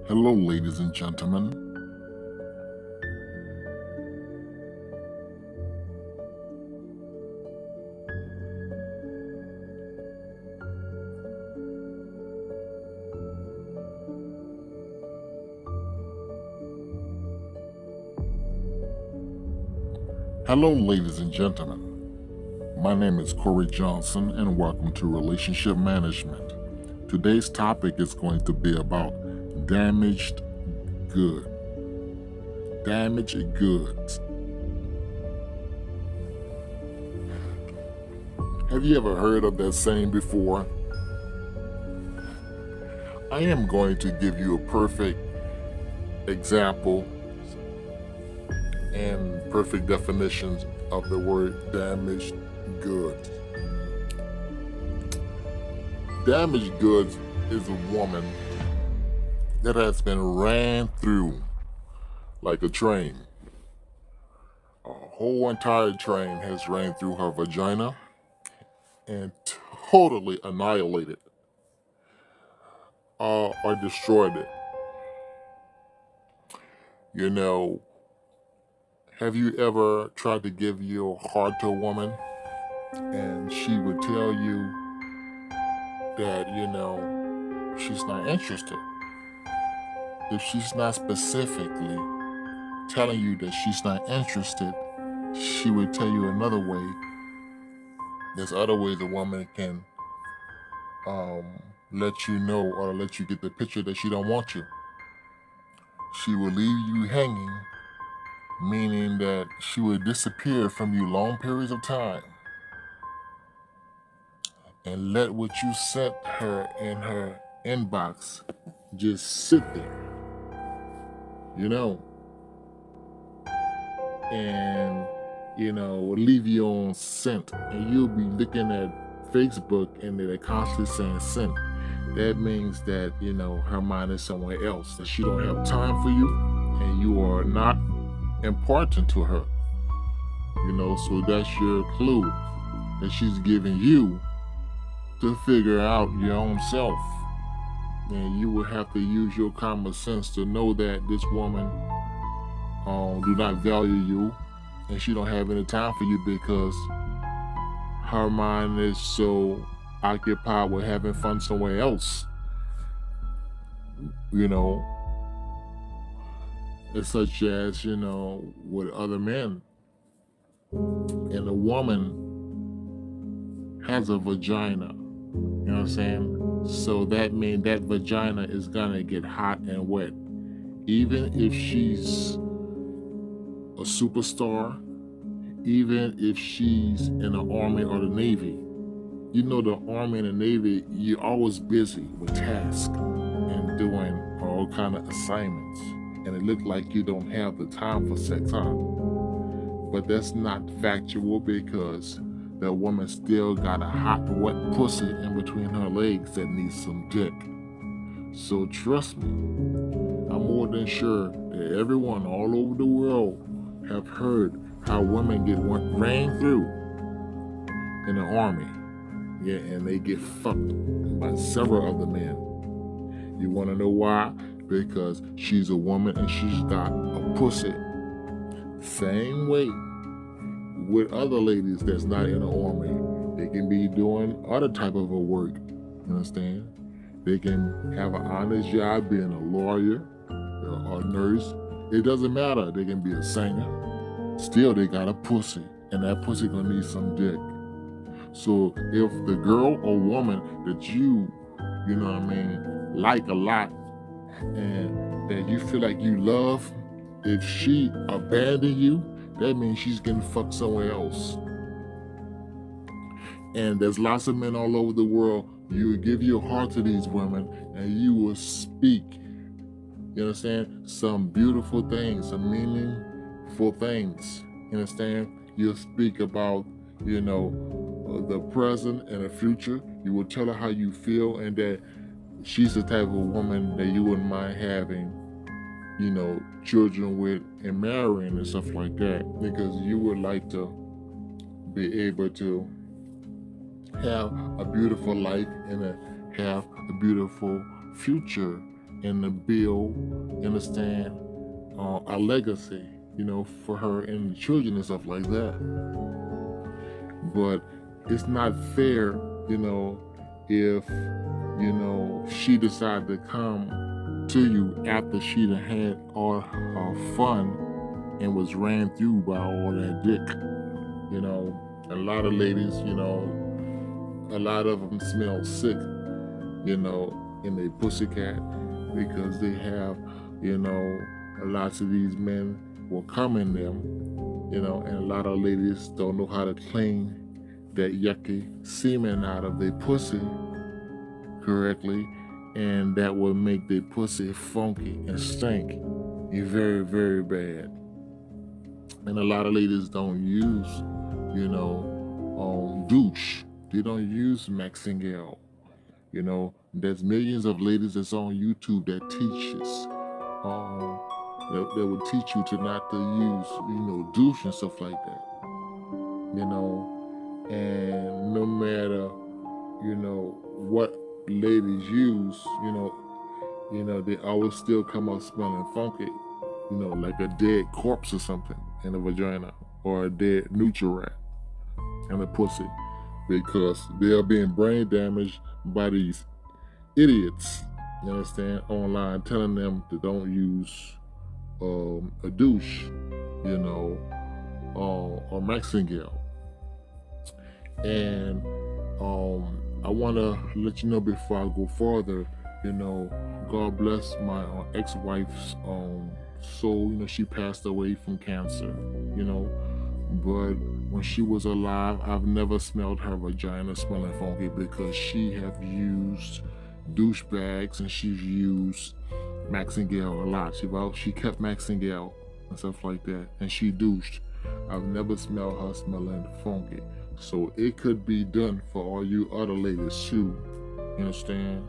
Hello, ladies and gentlemen. Hello, ladies and gentlemen. My name is Corey Johnson, and welcome to Relationship Management. Today's topic is going to be about damaged goods. Damaged goods. Have you ever heard of that saying before? I am going to give you a perfect example and perfect definitions of the word damaged goods. Damaged goods is a woman that has been ran through like a train. A whole entire train has ran through her vagina and totally annihilated or destroyed it. You know, have you ever tried to give your heart to a woman and she would tell you that, she's not interested? If she's not specifically telling you that she's not interested, she would tell you another way. There's other ways a woman can let you know or let you get the picture that she don't want you. She will leave you hanging, meaning that she will disappear from you long periods of time and let what you sent her in her inbox just sit there, and will leave you on scent, and you'll be looking at Facebook and they're constantly saying scent. That means that her mind is somewhere else, that she don't have time for you and you are not important to her. So that's your clue that she's giving you to figure out your own self. And you will have to use your common sense to know that this woman do not value you, and she don't have any time for you because her mind is so occupied with having fun somewhere else. It's such as, with other men. And a woman has a vagina. You know what I'm saying? So that means that vagina is gonna get hot and wet. Even if she's a superstar, even if she's in the Army or the Navy. The Army and the Navy, you're always busy with tasks and doing all kind of assignments. And it looks like you don't have the time for sex, huh? But that's not factual, because that woman still got a hot, wet pussy in between her legs that needs some dick. So trust me, I'm more than sure that everyone all over the world have heard how women get ran through in the Army. Yeah, and they get fucked by several other men. You want to know why? Because she's a woman and she's got a pussy. Same way with other ladies that's not in the Army. They can be doing other type of a work. You understand? They can have an honest job being a lawyer or a nurse. It doesn't matter. They can be a singer. Still, they got a pussy, and that pussy gonna need some dick. So if the girl or woman that you like a lot and that you feel like you love, if she abandoned you, that means she's getting fucked somewhere else. And there's lots of men all over the world. You will give your heart to these women and you will speak, you understand, some beautiful things, some meaningful things. You understand? You'll speak about, the present and the future. You will tell her how you feel and that she's the type of woman that you wouldn't mind having, children with and marrying and stuff like that, because you would like to be able to have a beautiful life and have a beautiful future and to build, understand, a legacy, for her and the children and stuff like that. But it's not fair, if, she decided to come to you after she'd had all her fun and was ran through by all that dick. A lot of ladies, a lot of them smell sick, in their pussycat because they have, a lot of these men will come in them, and a lot of ladies don't know how to clean that yucky semen out of their pussy correctly, and that will make their pussy funky and stink very, very bad. And a lot of ladies don't use, douche. They don't use Maxingale. There's millions of ladies that's on YouTube that teaches. That will teach you to not to use, douche and stuff like that. And no matter, what ladies use, they always still come out smelling funky, like a dead corpse or something in a vagina, or a dead nutri rat in a pussy, because they are being brain damaged by these idiots, you understand, online, telling them to don't use a douche, or Maxingale. And I want to let you know before I go further, God bless my ex-wife's soul. She passed away from cancer, but when she was alive, I've never smelled her vagina smelling funky, because she have used douche bags and she's used Maxingale a lot. She kept Maxingale and stuff like that, and she douched. I've never smelled her smelling funky. So it could be done for all you other ladies too, you understand?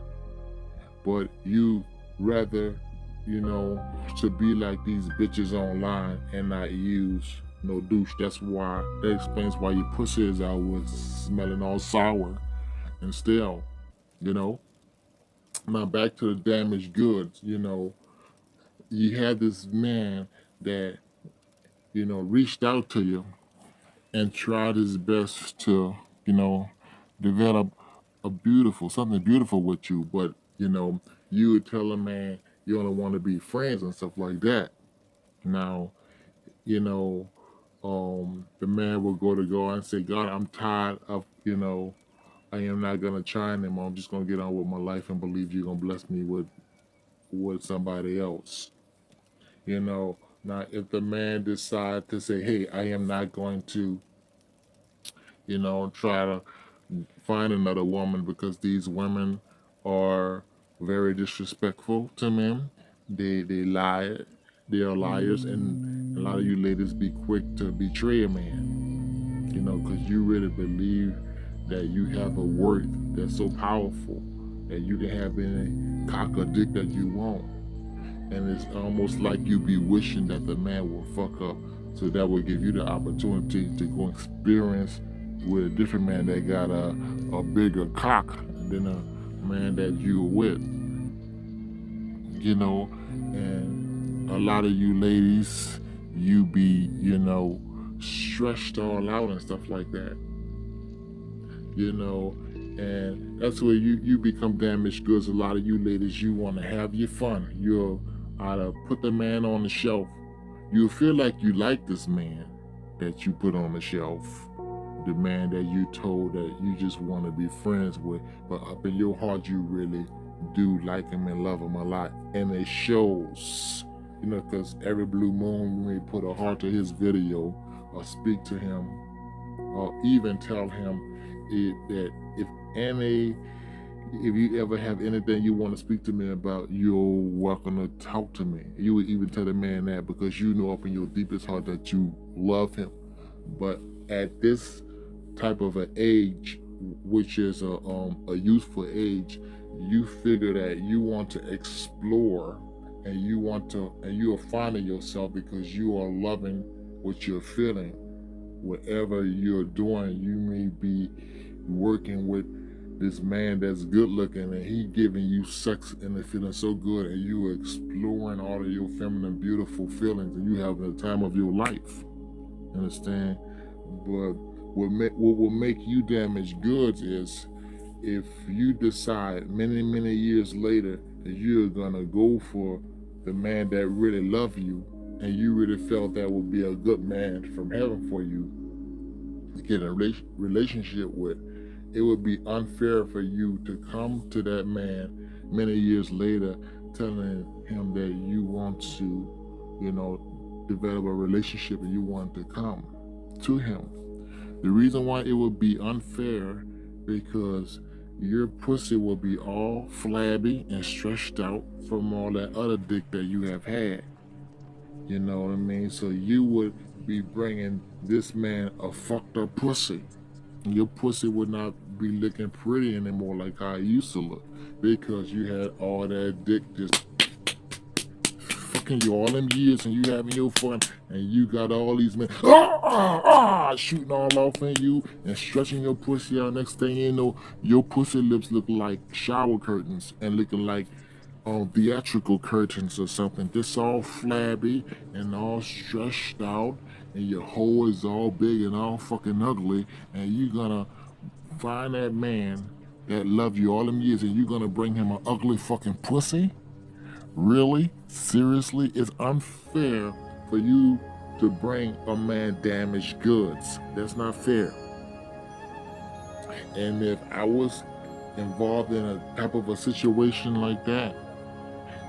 But you rather, to be like these bitches online and not use no douche. That explains why your pussy is always smelling all sour and stale, Now back to the damaged goods, you had this man that, reached out to you and tried his best to, develop something beautiful with you, but, you would tell a man you only want to be friends and stuff like that. Now, the man will go to God and say, God, I'm tired of, I am not going to try anymore. I'm just going to get on with my life and believe you're going to bless me with somebody else. Now, if the man decides to say, hey, I am not going to, try to find another woman, because these women are very disrespectful to men. They lie. They are liars, and a lot of you ladies be quick to betray a man, because you really believe that you have a worth that's so powerful that you can have any cock or dick that you want. And it's almost like you be wishing that the man will fuck up, so that will give you the opportunity to go experience with a different man that got a bigger cock than a man that you were with. And a lot of you ladies, you be, stretched all out and stuff like that. And that's where you become damaged goods. A lot of you ladies, you want to have your fun. You'll put the man on the shelf. You feel like you like this man that you put on the shelf, the man that you told that you just want to be friends with, but up in your heart you really do like him and love him a lot. And it shows, because every blue moon we may put a heart to his video, or speak to him, or even tell him that if you ever have anything you want to speak to me about, you're welcome to talk to me. You would even tell the man that, because you know up in your deepest heart that you love him. But at this type of an age, which is a youthful age, you figure that you want to explore, and you are finding yourself, because you are loving what you're feeling. Whatever you're doing, you may be working with this man that's good looking and he giving you sex and it feeling so good and you exploring all of your feminine beautiful feelings and you having the time of your life. Understand? But what will make you damaged goods is if you decide many years later that you're gonna go for the man that really love you and you really felt that would be a good man from heaven for you to get a relationship with, it would be unfair for you to come to that man many years later telling him that you want to, develop a relationship and you want to come to him. The reason why it would be unfair because your pussy will be all flabby and stretched out from all that other dick that you have had. You know what I mean? So you would be bringing this man a fucked up pussy. Your pussy would not be looking pretty anymore like how it used to look because you had all that dick just fucking you all them years and you having your fun and you got all these men shooting all off in you and stretching your pussy out. Next thing you know, your pussy lips look like shower curtains and looking like theatrical curtains or something. Just all flabby and all stretched out and your hole is all big and all fucking ugly and you gonna find that man that loved you all them years and you gonna bring him an ugly fucking pussy? Really? Seriously? It's unfair for you to bring a man damaged goods. That's not fair. And if I was involved in a type of a situation like that,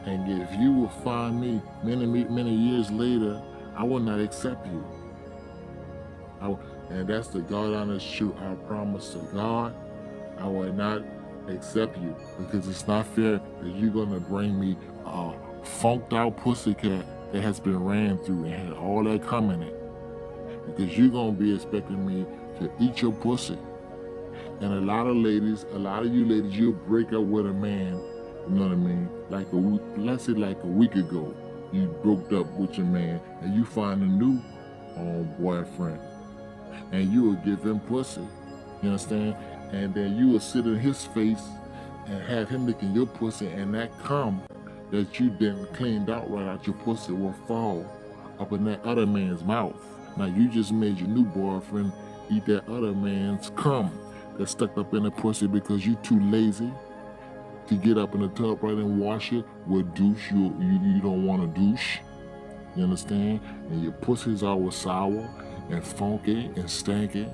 and if you will find me many years later, I will not accept you. And that's the God honest truth. I promise to God, I will not accept you because it's not fair that you're gonna bring me a funked out pussycat that has been ran through and had all that cum in it. Because you're gonna be expecting me to eat your pussy. And a lot of you ladies, you'll break up with a man, you know what I mean? Let's say like a week ago, you broke up with your man and you find a new boyfriend and you will give him pussy, you understand? And then you will sit in his face and have him licking your pussy and that cum that you didn't cleaned out right out your pussy will fall up in that other man's mouth. Now you just made your new boyfriend eat that other man's cum that's stuck up in the pussy because you too lazy to get up in the tub right and wash it with douche. You don't want to douche. You understand? And your pussy's always sour and funky and stanky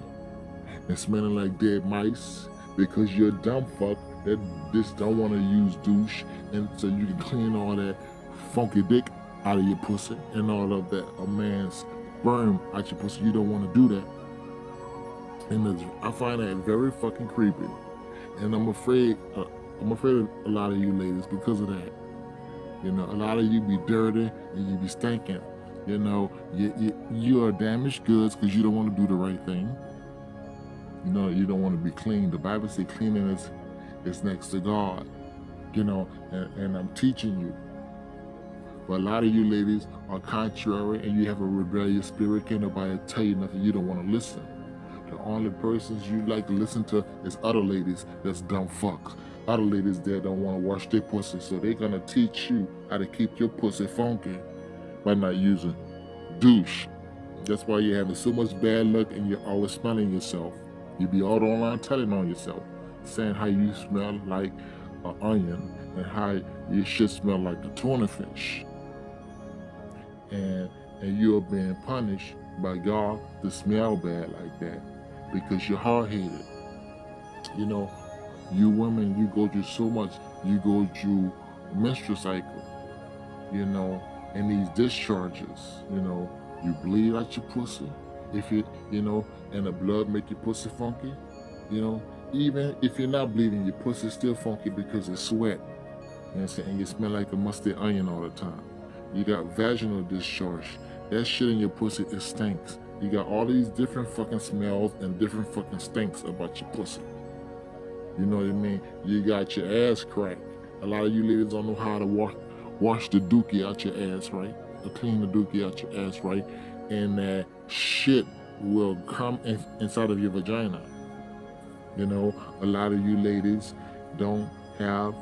and smelling like dead mice because you're a dumb fuck that just don't want to use douche, and so you can clean all that funky dick out of your pussy and all of that a man's sperm out your pussy. You don't want to do that. And I find that very fucking creepy. And I'm afraid of a lot of you ladies because of that. A lot of you be dirty and you be stinking. You are damaged goods because you don't want to do the right thing. You don't want to be clean. The Bible says cleanliness is next to God. And I'm teaching you. But a lot of you ladies are contrary and you have a rebellious spirit. Can't nobody tell you nothing. You don't want to listen. The only persons you like to listen to is other ladies that's dumb fucks. Other ladies that don't want to wash their pussy. So they're going to teach you how to keep your pussy funky by not using douche. That's why you're having so much bad luck and you're always smelling yourself. You be all online telling on yourself, saying how you smell like an onion and how you should smell like a tuna fish. And you are being punished by God to smell bad like that because you're hard-headed. You women, you go through so much. You go through menstrual cycle, and these discharges, you bleed out your pussy. If and the blood make your pussy funky, even if you're not bleeding, your pussy's still funky because it's sweat. And you smell like a musty onion all the time. You got vaginal discharge. That shit in your pussy, it stinks. You got all these different fucking smells and different fucking stinks about your pussy. You know what I mean? You got your ass cracked. A lot of you ladies don't know how to wash the dookie out your ass, right? Or clean the dookie out your ass, right? And that shit will come inside of your vagina. You know, a lot of you ladies don't have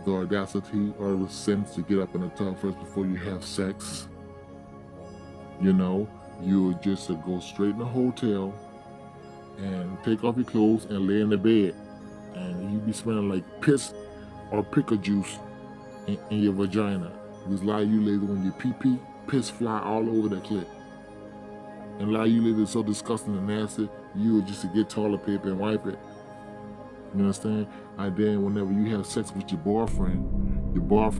the audacity or the sense to get up in the tub first before you have sex. You know, you just go straight in the hotel and take off your clothes and lay in the bed, and you be smelling like piss or pickle juice in your vagina. Because a lot of you ladies, when you pee, piss fly all over the clit. And a lot of you ladies are so disgusting and nasty, you would just to get toilet paper and wipe it. You understand? And then whenever you have sex with your boyfriend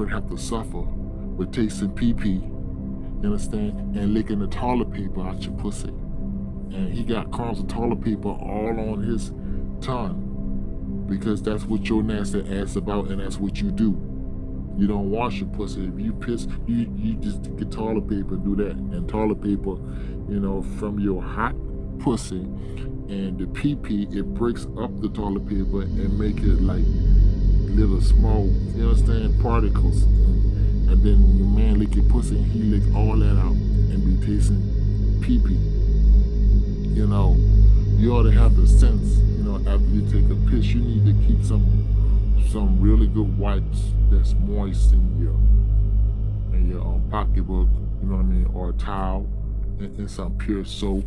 have to suffer with tasting pee, you understand? And licking the toilet paper out your pussy. And he got crumbs of toilet paper all on his tongue. Because that's what your nasty ass about, and that's what you do. You don't wash your pussy. If you piss, you just get toilet paper and do that. And toilet paper, you know, from your hot pussy and the pee, it breaks up the toilet paper and make it like little small, you understand, particles. And then your man lick your pussy and he lick all that out and be tasting pee. You know, you ought to have the sense, you know, after you take a piss, you need to keep some really good wipes that's moist in your pocketbook, you know what I mean, or a towel and some pure soap,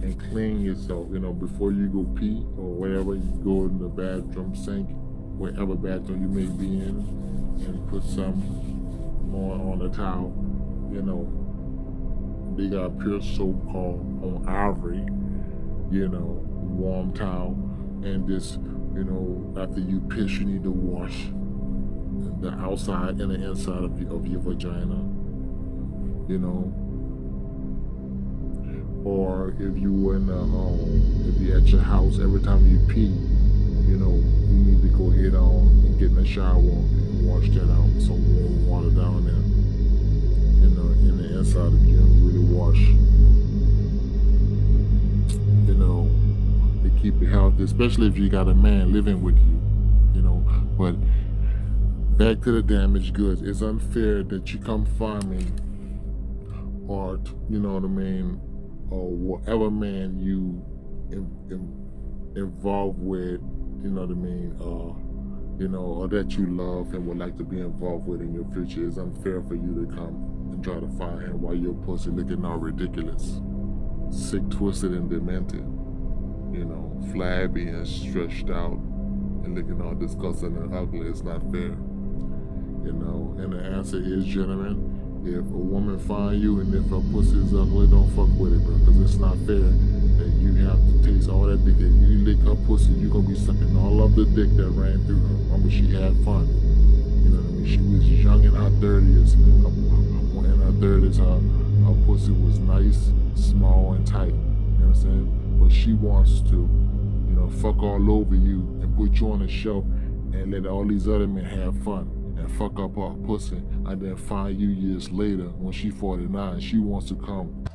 and clean yourself, you know, before you go pee or whatever. You go in the bathroom sink, whatever bathroom you may be in, and put some more on the towel. You know, they got a pure soap called on Ivory, you know, warm towel, and this, you know, after you piss, you need to wash the outside and the inside of your vagina, you know. Or if you were in if you're at your house, every time you pee, you know, you need to go ahead on and get in the shower and wash that out. Some warm water down there, you know, in the inside of you, and really wash, you know, to keep it healthy, especially if you got a man living with you, you know. But back to the damaged goods. It's unfair that you come farming, or, you know what I mean, or whatever man you involved with, you know what I mean, you know, or that you love and would like to be involved with in your future. It's unfair for you to come and try to find him while your pussy looking all ridiculous, sick, twisted, and demented, you know, flabby and stretched out and looking all disgusting and ugly. It's not fair, you know. And the answer is, gentlemen, if a woman find you and if her pussy is ugly, don't fuck with it, bro, because it's not fair that you have to taste all that dick. If you lick her pussy, you're going to be sucking all of the dick that ran through her. Remember, she had fun. You know what I mean? She was young in her 30s. In her 30s, her pussy was nice, small, and tight. You know what I'm saying? But she wants to, you know, fuck all over you and put you on a shelf and let all these other men have fun and fuck up her pussy, and then find you years later when she 49. She wants to come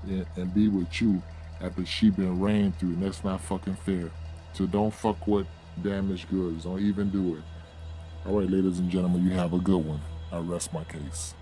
and be with you after she been ran through, and that's not fucking fair. So don't fuck with damaged goods. Don't even do it. All right, ladies and gentlemen, you have a good one. I rest my case.